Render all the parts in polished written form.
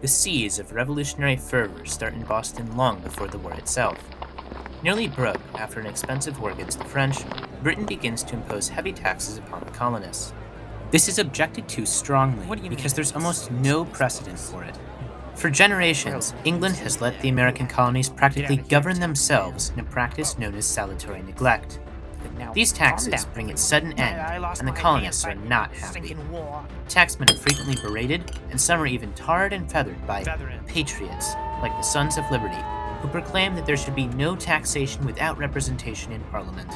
The seas of revolutionary fervor start in Boston long before the war itself. Nearly broke after an expensive war against the French, Britain begins to impose heavy taxes upon the colonists. This is objected to strongly because there's almost no precedent for it. For generations, England has let the American colonies practically govern themselves in a practice known as salutary neglect. These taxes bring its sudden end, and the colonists are not happy. Taxmen are frequently berated, and some are even tarred and feathered by patriots, like the Sons of Liberty, who proclaim that there should be no taxation without representation in Parliament.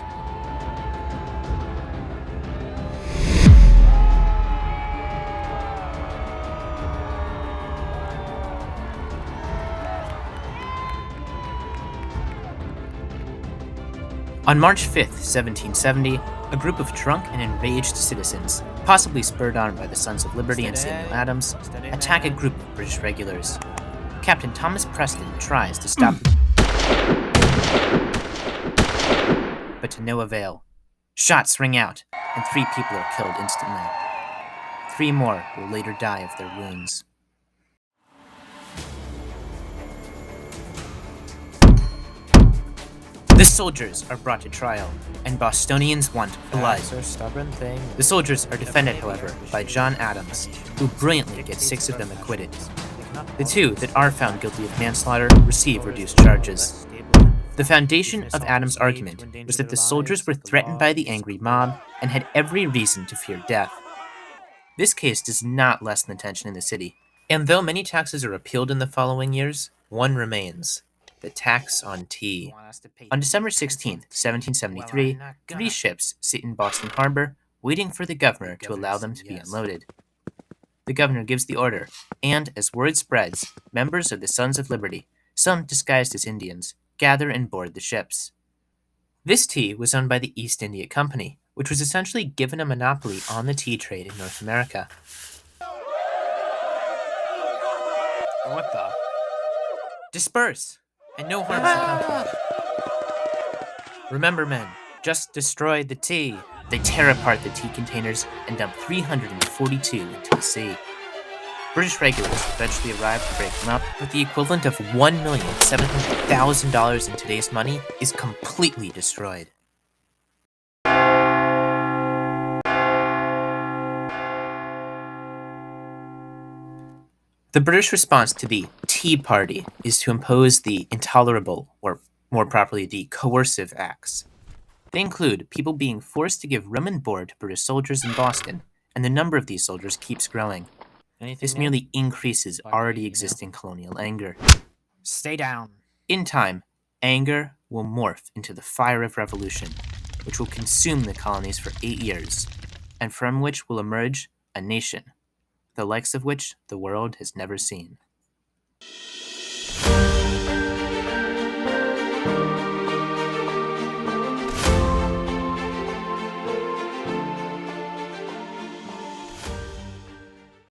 On March 5, 1770, a group of drunk and enraged citizens, possibly spurred on by the Sons of Liberty and Samuel Adams, attack a group of British regulars. Captain Thomas Preston tries to stop them, but to no avail. Shots ring out, and 3 people are killed instantly. 3 more will later die of their wounds. The soldiers are brought to trial, and Bostonians want blood. The soldiers are defended, however, by John Adams, who brilliantly gets 6 of them acquitted. The 2 that are found guilty of manslaughter receive reduced charges. The foundation of Adams' argument was that the soldiers were threatened by the angry mob and had every reason to fear death. This case does not lessen the tension in the city, and though many taxes are repealed in the following years, one remains: the tax on tea. On December 16, 1773, 3 ships sit in Boston Harbor, waiting for the governor to allow them to be unloaded. The governor gives the order, and as word spreads, members of the Sons of Liberty, some disguised as Indians, gather and board the ships. This tea was owned by the East India Company, which was essentially given a monopoly on the tea trade in North America. What the? Disperse! And no harm shall come to you. Remember, men, just destroy the tea. They tear apart the tea containers and dump 342 into the sea. British regulars eventually arrive to break them up, but the equivalent of $1,700,000 in today's money is completely destroyed. The British response to the Tea Party is to impose the intolerable, or more properly, the coercive acts. They include people being forced to give room and board to British soldiers in Boston, and the number of these soldiers keeps growing. This merely increases already existing colonial anger. Stay down. In time, anger will morph into the fire of revolution, which will consume the colonies for 8 years, and from which will emerge a nation, the likes of which the world has never seen.